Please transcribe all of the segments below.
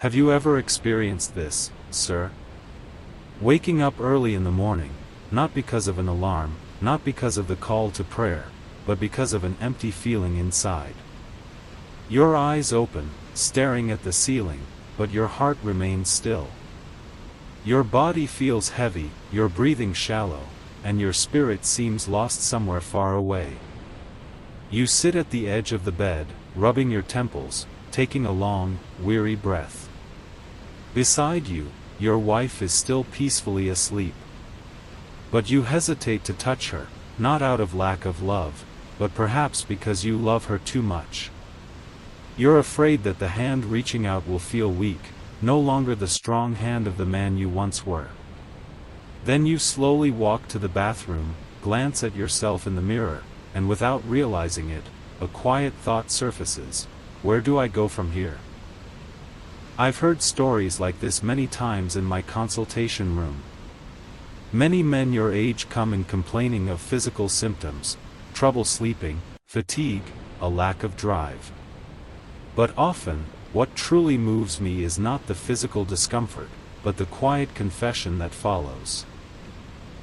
Have you ever experienced this, sir? Waking up early in the morning, not because of an alarm, not because of the call to prayer, but because of an empty feeling inside. Your eyes open, staring at the ceiling, but your heart remains still. Your body feels heavy, your breathing shallow, and your spirit seems lost somewhere far away. You sit at the edge of the bed, rubbing your temples, taking a long, weary breath. Beside you, your wife is still peacefully asleep. But you hesitate to touch her, not out of lack of love, but perhaps because you love her too much. You're afraid that the hand reaching out will feel weak, no longer the strong hand of the man you once were. Then you slowly walk to the bathroom, glance at yourself in the mirror, and without realizing it, a quiet thought surfaces: where do I go from here? I've heard stories like this many times in my consultation room. Many men your age come in complaining of physical symptoms: trouble sleeping, fatigue, a lack of drive. But often, what truly moves me is not the physical discomfort, but the quiet confession that follows.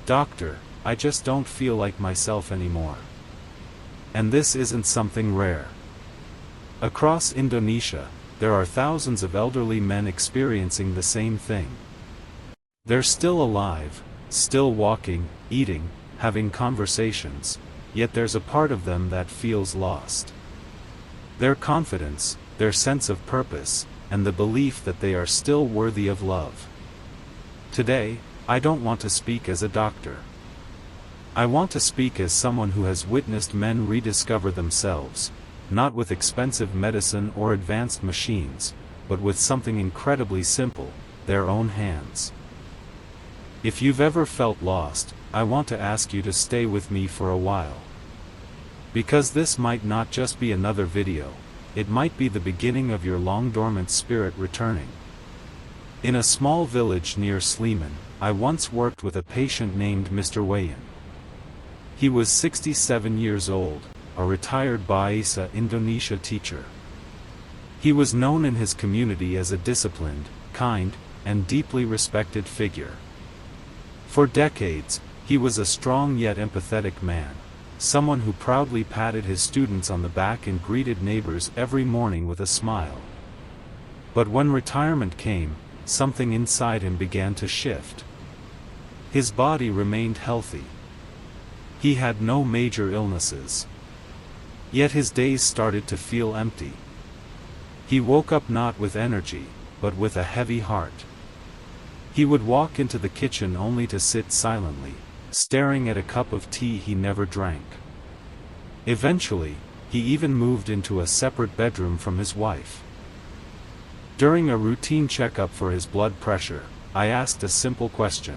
Doctor, I just don't feel like myself anymore. And this isn't something rare. Across Indonesia, there are thousands of elderly men experiencing the same thing. They're still alive, still walking, eating, having conversations, yet there's a part of them that feels lost. Their confidence, their sense of purpose, and the belief that they are still worthy of love. Today, I don't want to speak as a doctor. I want to speak as someone who has witnessed men rediscover themselves, not with expensive medicine or advanced machines, but with something incredibly simple: their own hands. If you've ever felt lost, I want to ask you to stay with me for a while. Because this might not just be another video, it might be the beginning of your long-dormant spirit returning. In a small village near Sleman, I once worked with a patient named Mr. Wayan. He was 67 years old, a retired Bahasa Indonesia teacher. He was known in his community as a disciplined, kind, and deeply respected figure. For decades, he was a strong yet empathetic man, someone who proudly patted his students on the back and greeted neighbors every morning with a smile. But when retirement came, something inside him began to shift. His body remained healthy. He had no major illnesses. Yet his days started to feel empty. He woke up not with energy, but with a heavy heart. He would walk into the kitchen only to sit silently, staring at a cup of tea he never drank. Eventually, he even moved into a separate bedroom from his wife. During a routine checkup for his blood pressure, I asked a simple question: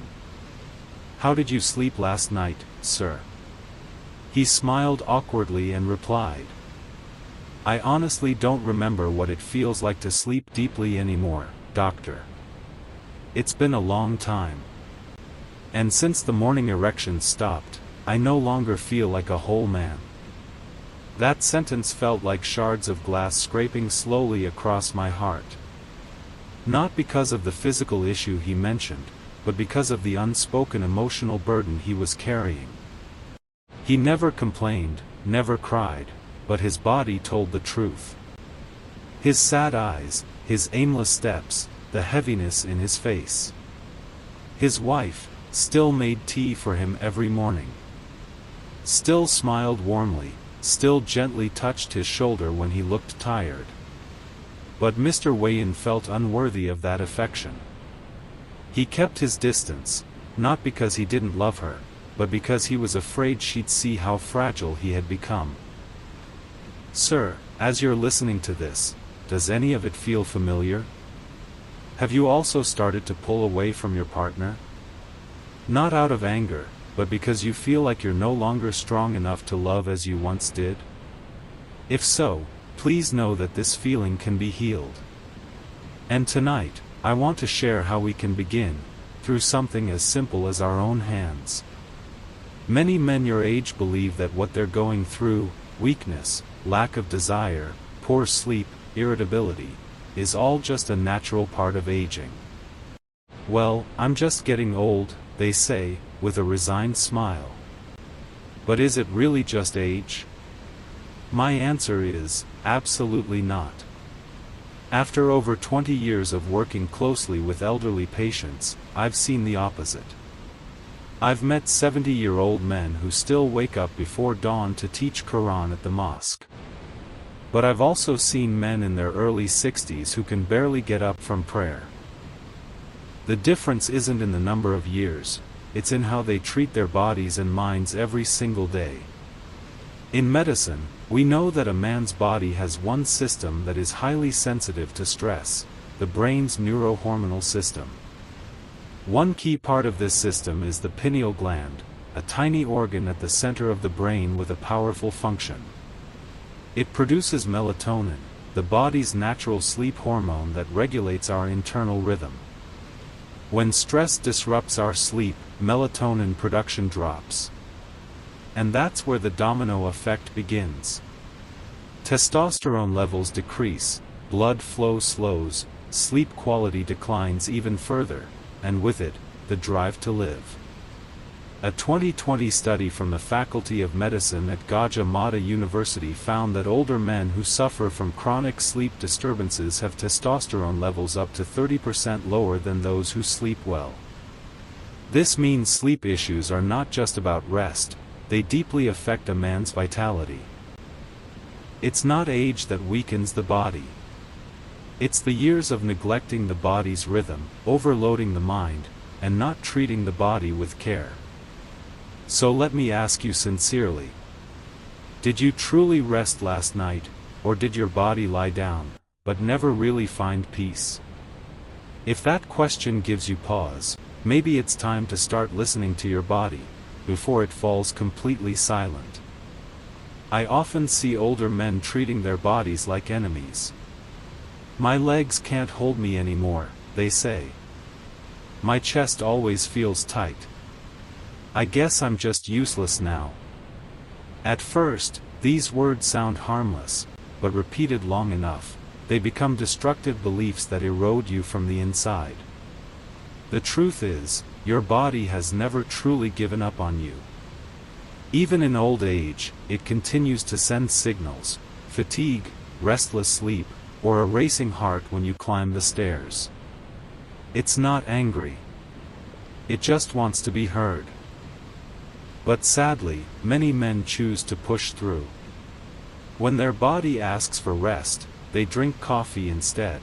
"How did you sleep last night, sir?" He smiled awkwardly and replied, "I honestly don't remember what it feels like to sleep deeply anymore, doctor. It's been a long time. And since the morning erections stopped, I no longer feel like a whole man." That sentence felt like shards of glass scraping slowly across my heart. Not because of the physical issue he mentioned, but because of the unspoken emotional burden he was carrying. He never complained, never cried, but his body told the truth. His sad eyes, his aimless steps, the heaviness in his face. His wife still made tea for him every morning. Still smiled warmly, still gently touched his shoulder when he looked tired. But Mr. Wayan felt unworthy of that affection. He kept his distance, not because he didn't love her, but because he was afraid she'd see how fragile he had become. Sir, as you're listening to this, does any of it feel familiar? Have you also started to pull away from your partner? Not out of anger, but because you feel like you're no longer strong enough to love as you once did? If so, please know that this feeling can be healed. And tonight, I want to share how we can begin, through something as simple as our own hands. Many men your age believe that what they're going through, weakness, lack of desire, poor sleep, irritability, is all just a natural part of aging. Well, I'm just getting old, they say, with a resigned smile. But is it really just age? My answer is, absolutely not. After over 20 years of working closely with elderly patients, I've seen the opposite. I've met 70-year-old men who still wake up before dawn to teach Quran at the mosque. But I've also seen men in their early 60s who can barely get up from prayer. The difference isn't in the number of years, it's in how they treat their bodies and minds every single day. In medicine, we know that a man's body has one system that is highly sensitive to stress, the brain's neurohormonal system. One key part of this system is the pineal gland, a tiny organ at the center of the brain with a powerful function. It produces melatonin, the body's natural sleep hormone that regulates our internal rhythm. When stress disrupts our sleep, melatonin production drops. And that's where the domino effect begins. Testosterone levels decrease, blood flow slows, sleep quality declines even further, and with it, the drive to live. A 2020 study from the Faculty of Medicine at Gajah Mada University found that older men who suffer from chronic sleep disturbances have testosterone levels up to 30% lower than those who sleep well. This means sleep issues are not just about rest, they deeply affect a man's vitality. It's not age that weakens the body. It's the years of neglecting the body's rhythm, overloading the mind, and not treating the body with care. So let me ask you sincerely. Did you truly rest last night, or did your body lie down, but never really find peace? If that question gives you pause, maybe it's time to start listening to your body, before it falls completely silent. I often see older men treating their bodies like enemies. My legs can't hold me anymore, they say. My chest always feels tight. I guess I'm just useless now. At first, these words sound harmless, but repeated long enough, they become destructive beliefs that erode you from the inside. The truth is, your body has never truly given up on you. Even in old age, it continues to send signals: fatigue, restless sleep, or a racing heart when you climb the stairs. It's not angry. It just wants to be heard. But sadly, many men choose to push through. When their body asks for rest, they drink coffee instead.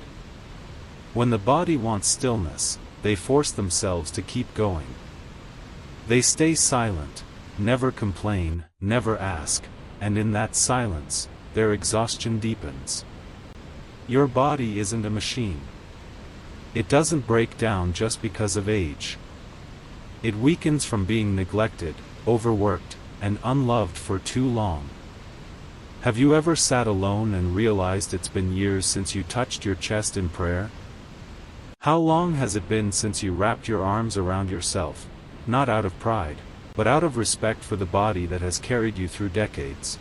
When the body wants stillness, they force themselves to keep going. They stay silent, never complain, never ask, and in that silence, their exhaustion deepens. Your body isn't a machine. It doesn't break down just because of age. It weakens from being neglected, overworked, and unloved for too long. Have you ever sat alone and realized it's been years since you touched your chest in prayer? How long has it been since you wrapped your arms around yourself, not out of pride, but out of respect for the body that has carried you through decades?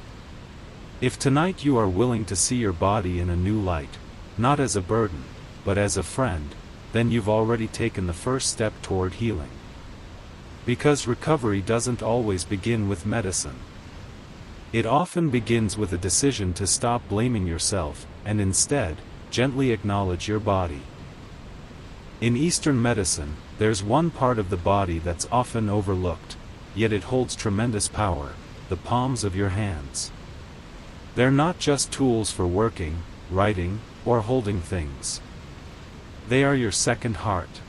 If tonight you are willing to see your body in a new light, not as a burden, but as a friend, then you've already taken the first step toward healing. Because recovery doesn't always begin with medicine. It often begins with a decision to stop blaming yourself, and instead, gently acknowledge your body. In Eastern medicine, there's one part of the body that's often overlooked, yet it holds tremendous power: the palms of your hands. They're not just tools for working, writing, or holding things. They are your second heart.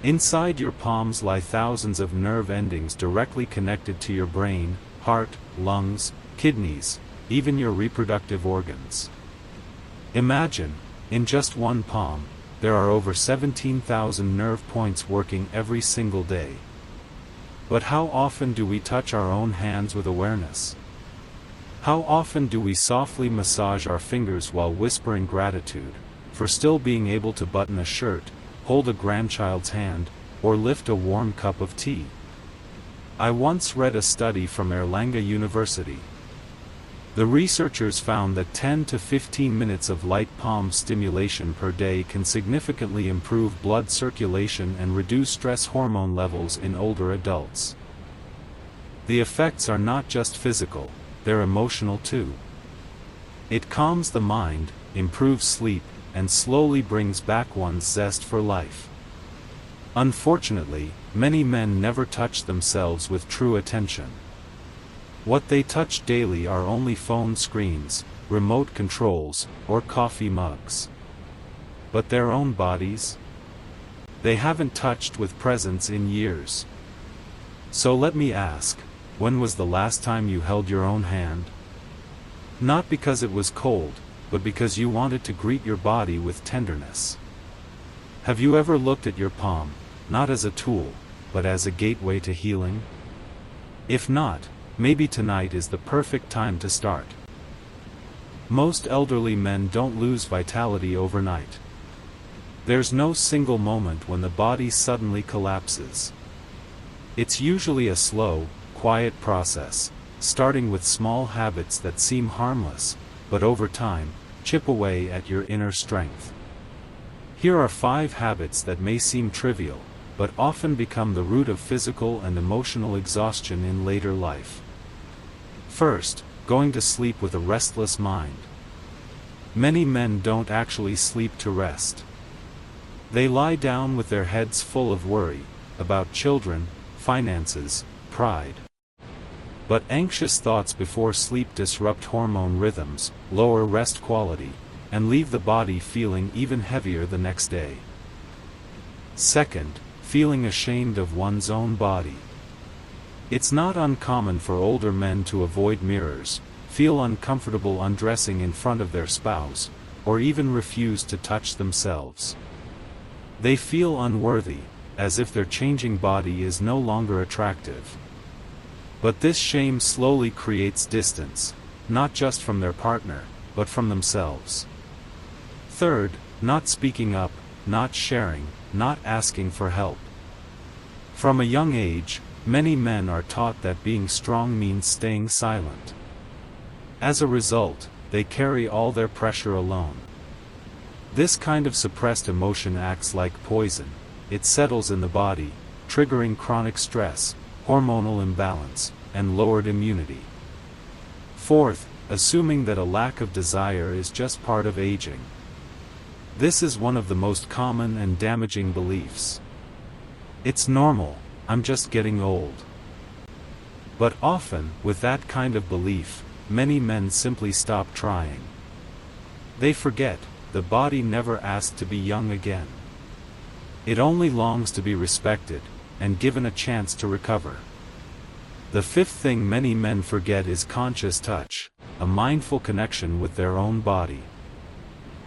Inside your palms lie thousands of nerve endings directly connected to your brain, heart, lungs, kidneys, even your reproductive organs. Imagine, in just one palm, there are over 17,000 nerve points working every single day. But how often do we touch our own hands with awareness? How often do we softly massage our fingers while whispering gratitude for still being able to button a shirt, hold a grandchild's hand, or lift a warm cup of tea? I once read a study from Erlanga University. The researchers found that 10 to 15 minutes of light palm stimulation per day can significantly improve blood circulation and reduce stress hormone levels in older adults. The effects are not just physical, they're emotional too. It calms the mind, improves sleep, and slowly brings back one's zest for life. Unfortunately, many men never touch themselves with true attention. What they touch daily are only phone screens, remote controls, or coffee mugs. But their own bodies? They haven't touched with presence in years. So let me ask, when was the last time you held your own hand? Not because it was cold, but because you wanted to greet your body with tenderness. Have you ever looked at your palm, not as a tool, but as a gateway to healing? If not, maybe tonight is the perfect time to start. Most elderly men don't lose vitality overnight. There's no single moment when the body suddenly collapses. It's usually a slow, quiet process, starting with small habits that seem harmless, but over time, chip away at your inner strength. Here are 5 habits that may seem trivial, but often become the root of physical and emotional exhaustion in later life. First, going to sleep with a restless mind. Many men don't actually sleep to rest. They lie down with their heads full of worry, about children, finances, pride. But anxious thoughts before sleep disrupt hormone rhythms, lower rest quality, and leave the body feeling even heavier the next day. Second, feeling ashamed of one's own body. It's not uncommon for older men to avoid mirrors, feel uncomfortable undressing in front of their spouse, or even refuse to touch themselves. They feel unworthy, as if their changing body is no longer attractive. But this shame slowly creates distance, not just from their partner, but from themselves. Third, not speaking up, not sharing, not asking for help. From a young age, many men are taught that being strong means staying silent. As a result, they carry all their pressure alone. This kind of suppressed emotion acts like poison. It settles in the body, triggering chronic stress, hormonal imbalance, and lowered immunity. Fourth, assuming that a lack of desire is just part of aging. This is one of the most common and damaging beliefs. It's normal, I'm just getting old. But often, with that kind of belief, many men simply stop trying. They forget, the body never asked to be young again. It only longs to be respected, and given a chance to recover. The fifth thing many men forget is conscious touch, a mindful connection with their own body.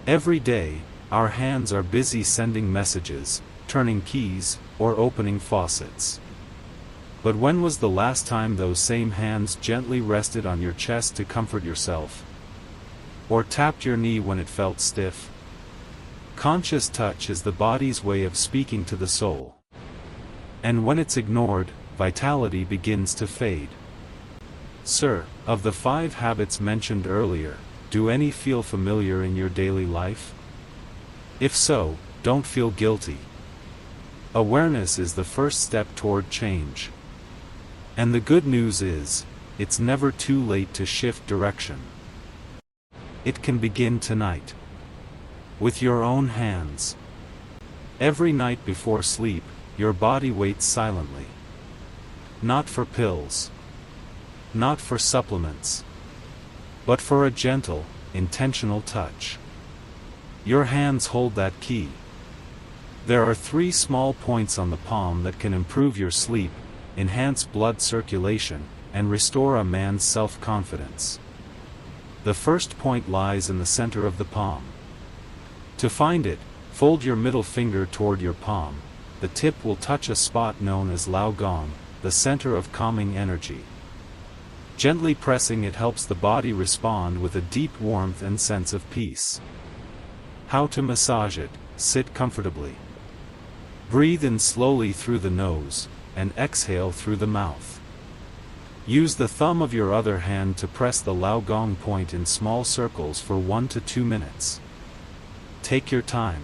Every day, our hands are busy sending messages, turning keys, or opening faucets. But when was the last time those same hands gently rested on your chest to comfort yourself? Or tapped your knee when it felt stiff? Conscious touch is the body's way of speaking to the soul. And when it's ignored, vitality begins to fade. Sir, of the 5 habits mentioned earlier, do any feel familiar in your daily life? If so, don't feel guilty. Awareness is the first step toward change. And the good news is, it's never too late to shift direction. It can begin tonight. With your own hands. Every night before sleep, your body waits silently. Not for pills. Not for supplements. But for a gentle, intentional touch. Your hands hold that key. There are 3 small points on the palm that can improve your sleep, enhance blood circulation, and restore a man's self-confidence. The first point lies in the center of the palm. To find it, fold your middle finger toward your palm. The tip will touch a spot known as Lao Gong, the center of calming energy. Gently pressing it helps the body respond with a deep warmth and sense of peace. How to massage it: sit comfortably. Breathe in slowly through the nose, and exhale through the mouth. Use the thumb of your other hand to press the Laogong point in small circles for 1 to 2 minutes. Take your time.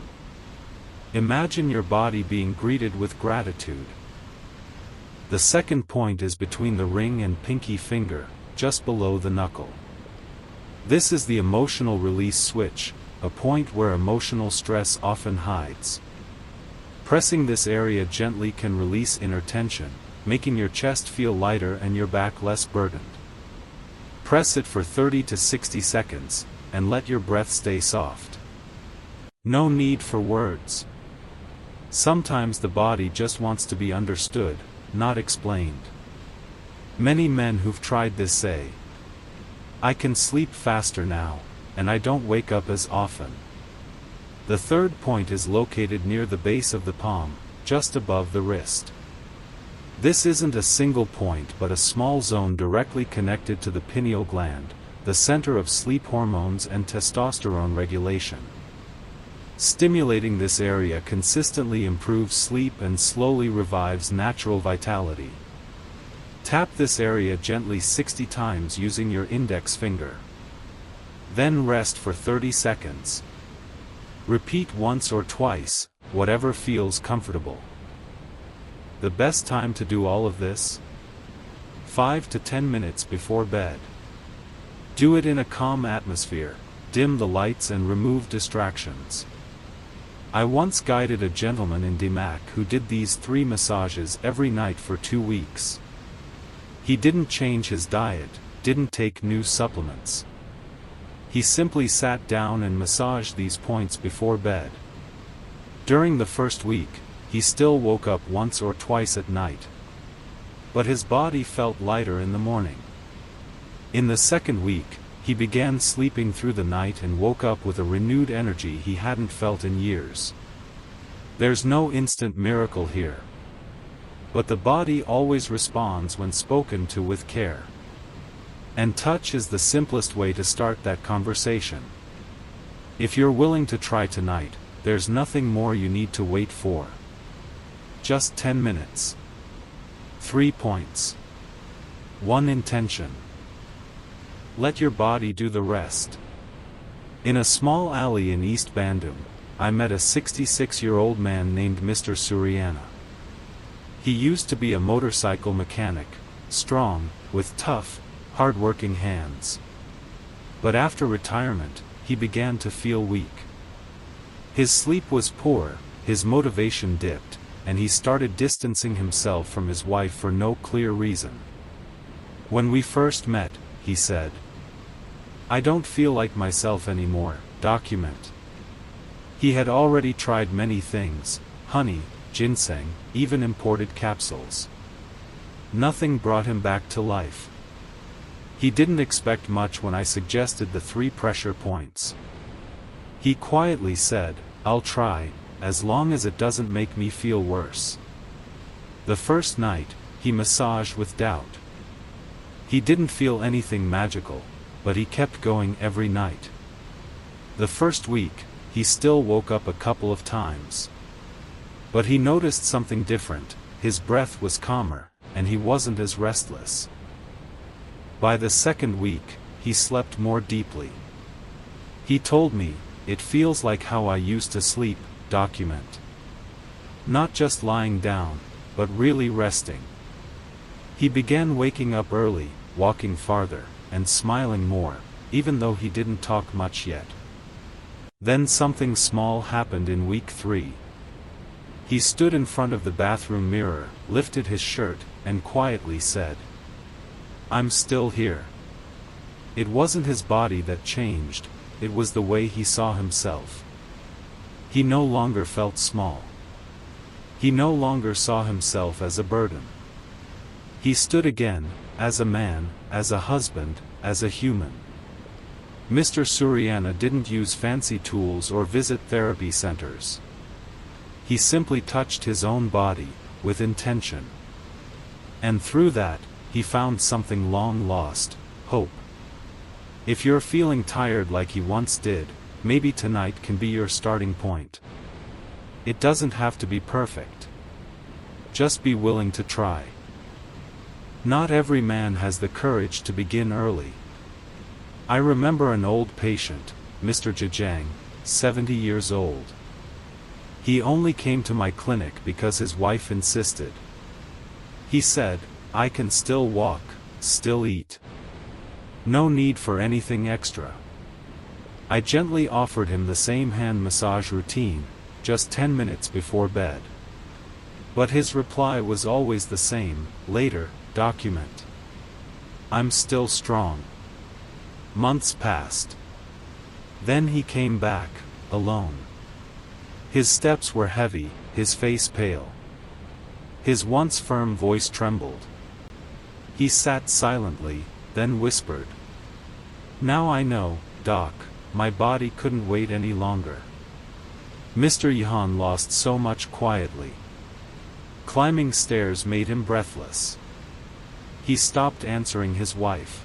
Imagine your body being greeted with gratitude. The second point is between the ring and pinky finger, just below the knuckle. This is the emotional release switch, a point where emotional stress often hides. Pressing this area gently can release inner tension, making your chest feel lighter and your back less burdened. Press it for 30 to 60 seconds, and let your breath stay soft. No need for words. Sometimes the body just wants to be understood, not explained. Many men who've tried this say, "I can sleep faster now, and I don't wake up as often." The third point is located near the base of the palm, just above the wrist. This isn't a single point but a small zone directly connected to the pineal gland, the center of sleep hormones and testosterone regulation. Stimulating this area consistently improves sleep and slowly revives natural vitality. Tap this area gently 60 times using your index finger. Then rest for 30 seconds. Repeat once or twice, whatever feels comfortable. The best time to do all of this? 5 to 10 minutes before bed. Do it in a calm atmosphere, dim the lights and remove distractions. I once guided a gentleman in Denmark who did these 3 massages every night for 2 weeks. He didn't change his diet, didn't take new supplements. He simply sat down and massaged these points before bed. During the first week, he still woke up once or twice at night. But his body felt lighter in the morning. In the second week, he began sleeping through the night and woke up with a renewed energy he hadn't felt in years. There's no instant miracle here. But the body always responds when spoken to with care. And touch is the simplest way to start that conversation. If you're willing to try tonight, there's nothing more you need to wait for. Just 10 minutes. 3 points. 1 intention. Let your body do the rest. In a small alley in East Bandung, I met a 66-year-old man named Mr. Suryana. He used to be a motorcycle mechanic, strong, with tough, hard-working hands. But after retirement, he began to feel weak. His sleep was poor, his motivation dipped, and he started distancing himself from his wife for no clear reason. When we first met, he said, "I don't feel like myself anymore." Document. He had already tried many things, honey, ginseng, even imported capsules. Nothing brought him back to life. He didn't expect much when I suggested the 3 pressure points. He quietly said, "I'll try, as long as it doesn't make me feel worse." The first night, he massaged with doubt. He didn't feel anything magical, but he kept going every night. The first week, he still woke up a couple of times. But he noticed something different, his breath was calmer, and he wasn't as restless. By the second week, he slept more deeply. He told me, "It feels like how I used to sleep." Document. Not just lying down, but really resting. He began waking up early, walking farther, and smiling more, even though he didn't talk much yet. Then something small happened in week 3. He stood in front of the bathroom mirror, lifted his shirt, and quietly said, "I'm still here." It wasn't his body that changed, it was the way he saw himself. He no longer felt small. He no longer saw himself as a burden. He stood again, as a man, as a husband, as a human. Mr. Suryana didn't use fancy tools or visit therapy centers. He simply touched his own body, with intention. And through that, he found something long lost, hope. If you're feeling tired like he once did, maybe tonight can be your starting point. It doesn't have to be perfect. Just be willing to try. Not every man has the courage to begin early. I remember an old patient, Mr. Jajang, 70 years old. He only came to my clinic because his wife insisted. He said, "I can still walk, still eat. No need for anything extra." I gently offered him the same hand massage routine, just 10 minutes before bed. But his reply was always the same: later, document. I'm still strong. Months passed. Then he came back, alone. His steps were heavy, his face pale. His once firm voice trembled. He sat silently, then whispered, "Now I know, Doc, my body couldn't wait any longer." Mr. Yahan lost so much quietly. Climbing stairs made him breathless. He stopped answering his wife.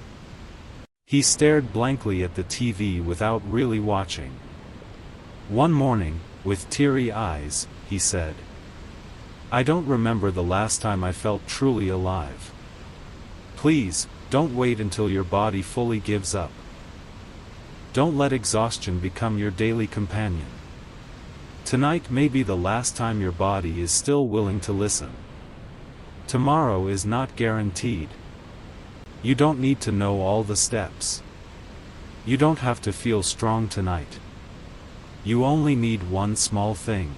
He stared blankly at the TV without really watching. One morning, with teary eyes, he said, "I don't remember the last time I felt truly alive. Please, don't wait until your body fully gives up. Don't let exhaustion become your daily companion. Tonight may be the last time your body is still willing to listen. Tomorrow is not guaranteed. You don't need to know all the steps. You don't have to feel strong tonight. You only need one small thing.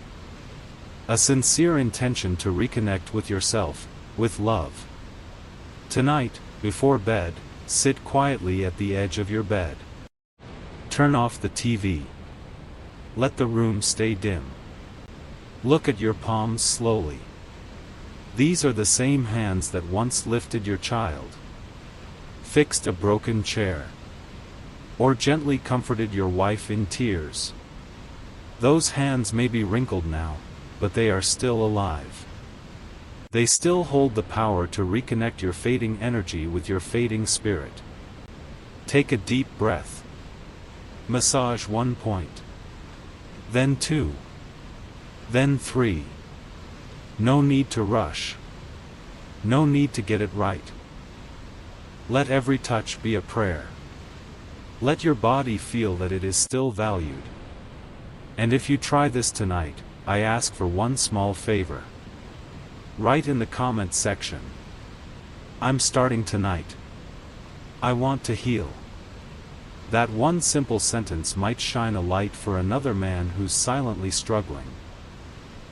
A sincere intention to reconnect with yourself, with love. Tonight, before bed, sit quietly at the edge of your bed. Turn off the TV. Let the room stay dim. Look at your palms slowly. These are the same hands that once lifted your child, fixed a broken chair, or gently comforted your wife in tears. Those hands may be wrinkled now, but they are still alive. They still hold the power to reconnect your fading energy with your fading spirit. Take a deep breath. Massage 1 point. Then 2. Then 3. No need to rush. No need to get it right. Let every touch be a prayer. Let your body feel that it is still valued. And if you try this tonight, I ask for one small favor. Write in the comment section, "I'm starting tonight. I want to heal." That one simple sentence might shine a light for another man who's silently struggling.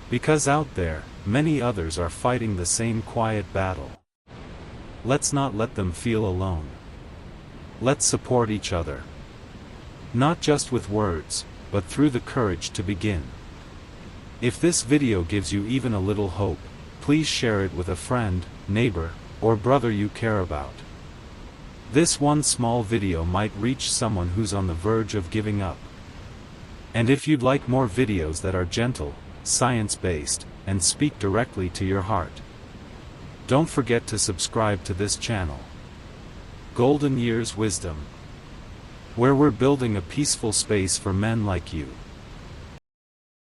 Because out there, many others are fighting the same quiet battle. Let's not let them feel alone. Let's support each other. Not just with words, but through the courage to begin. If this video gives you even a little hope, please share it with a friend, neighbor, or brother you care about. This one small video might reach someone who's on the verge of giving up. And if you'd like more videos that are gentle, science-based, and speak directly to your heart, don't forget to subscribe to this channel. Golden Years Wisdom, where we're building a peaceful space for men like you.